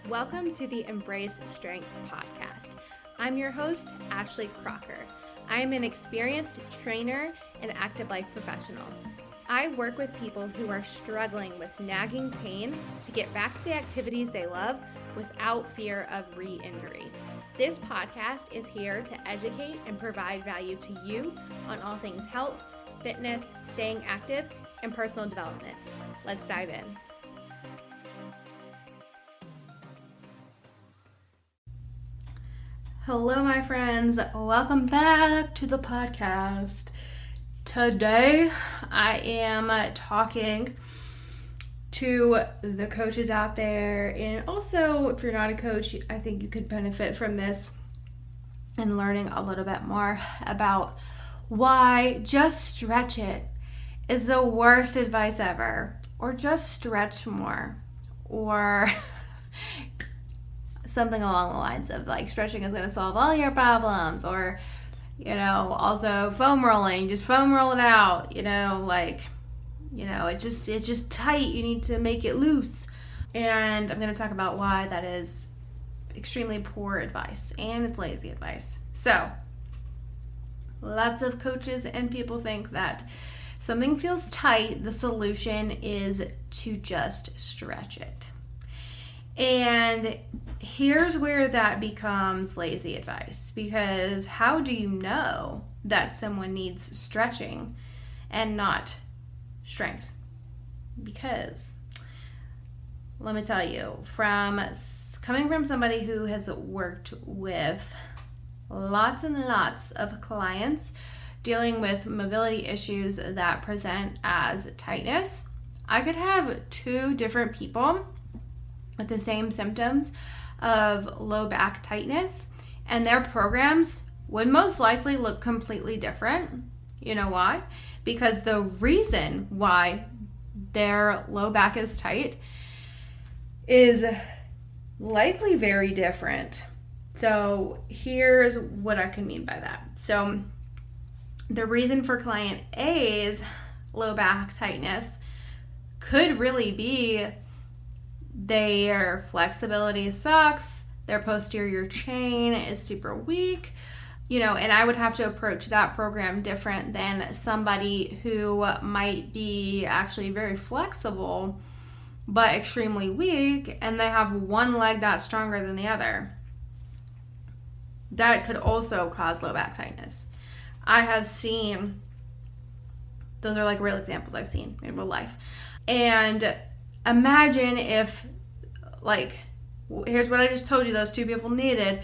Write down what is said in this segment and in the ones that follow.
Welcome to the Embrace Strength podcast. I'm your host, Ashley Crocker. I am an experienced trainer and active life professional. I work with people who are struggling with nagging pain to get back to the activities they love without fear of re-injury. This podcast is here to educate and provide value to you on all things health, fitness, staying active, and personal development. Let's dive in. Hello, my friends. Welcome back to the podcast. Today, I am talking to the coaches out there, and also if you're not a coach, I think you could benefit from this and learning a little bit more about why just stretch it is the worst advice ever, or just stretch more, or something along the lines of like stretching is going to solve all your problems, or also foam rolling, just foam roll it out, it's just tight, you need to make it loose. And I'm going to talk about why that is extremely poor advice and it's lazy advice. So lots of coaches and people think that something feels tight, the solution is to just stretch it. And here's where that becomes lazy advice, because how do you know that someone needs stretching and not strength? Because let me tell you, coming from somebody who has worked with lots and lots of clients dealing with mobility issues that present as tightness, I could have two different people with the same symptoms of low back tightness, and their programs would most likely look completely different. You know why? Because the reason why their low back is tight is likely very different. So here's what I can mean by that. So the reason for client A's low back tightness could really be their flexibility sucks, their posterior chain is super weak, and I would have to approach that program different than somebody who might be actually very flexible but extremely weak, and they have one leg that's stronger than the other. That could also cause low back tightness. I have seen, those are like real examples I've seen in real life. And imagine if, here's what I just told you those two people needed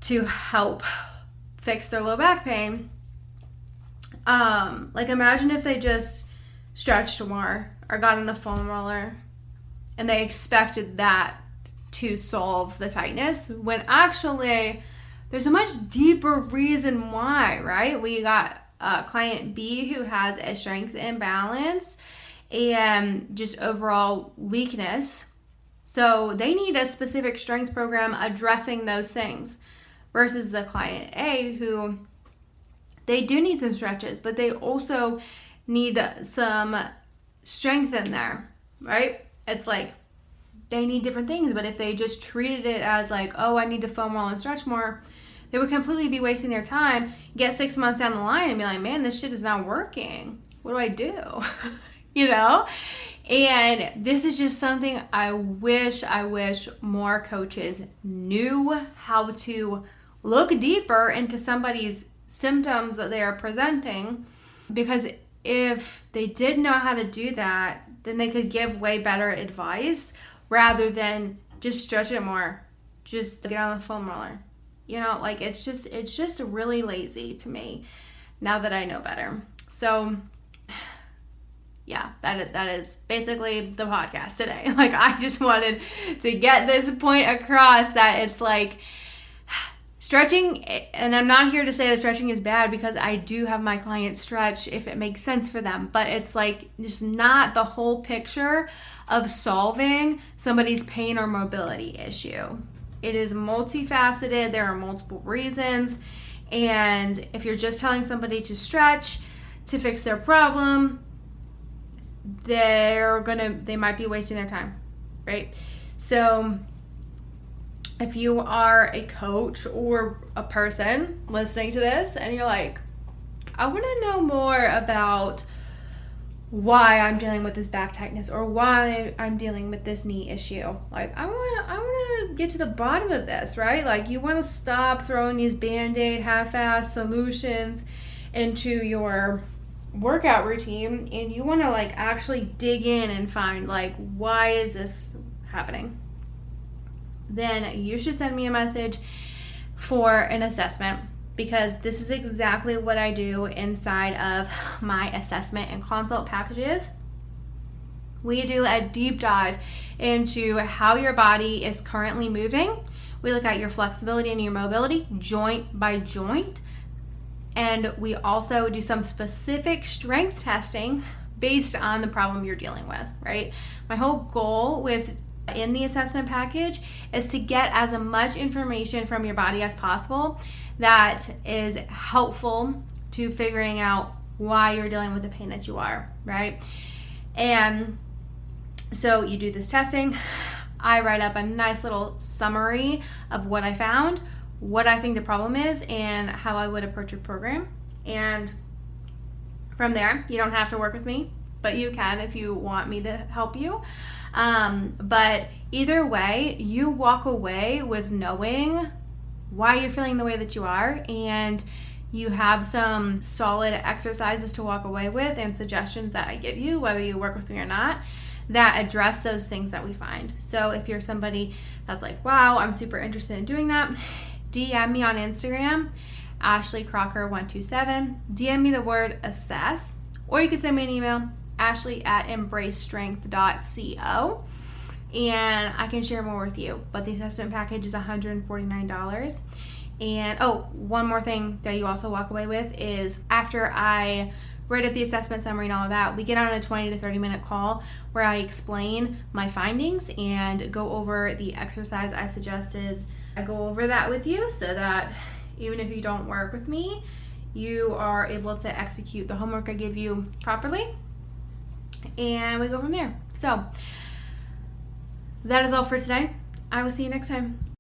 to help fix their low back pain. Imagine if they just stretched more or got in a foam roller and they expected that to solve the tightness, when actually there's a much deeper reason why, right? We got client B who has a strength imbalance and just overall weakness. So they need a specific strength program addressing those things, versus the client A who they do need some stretches, but they also need some strength in there, right? It's like they need different things, but if they just treated it as like, oh, I need to foam roll and stretch more, they would completely be wasting their time, get 6 months down the line and be like, man, this shit is not working. What do I do? And this is just something I wish more coaches knew how to look deeper into somebody's symptoms that they are presenting, because if they did know how to do that, then they could give way better advice rather than just stretch it more, just get on the foam roller. It's just really lazy to me now that I know better. So yeah, that is basically the podcast today. I just wanted to get this point across that it's like stretching, and I'm not here to say that stretching is bad, because I do have my clients stretch if it makes sense for them, but it's just not the whole picture of solving somebody's pain or mobility issue. It is multifaceted. There are multiple reasons, and if you're just telling somebody to stretch to fix their problem, they might be wasting their time, right? So if you are a coach or a person listening to this and you're like, I want to know more about why I'm dealing with this back tightness or why I'm dealing with this knee issue. Like, I want to get to the bottom of this, right? Like, you want to stop throwing these Band-Aid half-ass solutions into your workout routine, and you want to like actually dig in and find like, why is this happening? Then you should send me a message for an assessment, because this is exactly what I do inside of my assessment and consult packages. We do a deep dive into how your body is currently moving. We look at your flexibility and your mobility, joint by joint. And we also do some specific strength testing based on the problem you're dealing with, right? My whole goal in the assessment package is to get as much information from your body as possible that is helpful to figuring out why you're dealing with the pain that you are, right? And so you do this testing. I write up a nice little summary of what I found, what I think the problem is, and how I would approach your program. And from there, you don't have to work with me, but you can if you want me to help you. But either way, you walk away with knowing why you're feeling the way that you are, and you have some solid exercises to walk away with and suggestions that I give you, whether you work with me or not, that address those things that we find. So if you're somebody that's like, wow, I'm super interested in doing that, DM me on Instagram, Ashley Crocker 127. DM me the word assess, or you can send me an email, ashley@embracestrength.co, and I can share more with you. But the assessment package is $149. And one more thing that you also walk away with is, after I write up the assessment summary and all of that, we get on a 20 to 30 minute call where I explain my findings and go over the exercise I suggested. I go over that with you so that even if you don't work with me, you are able to execute the homework I give you properly, and we go from there. So that is all for today. I will see you next time.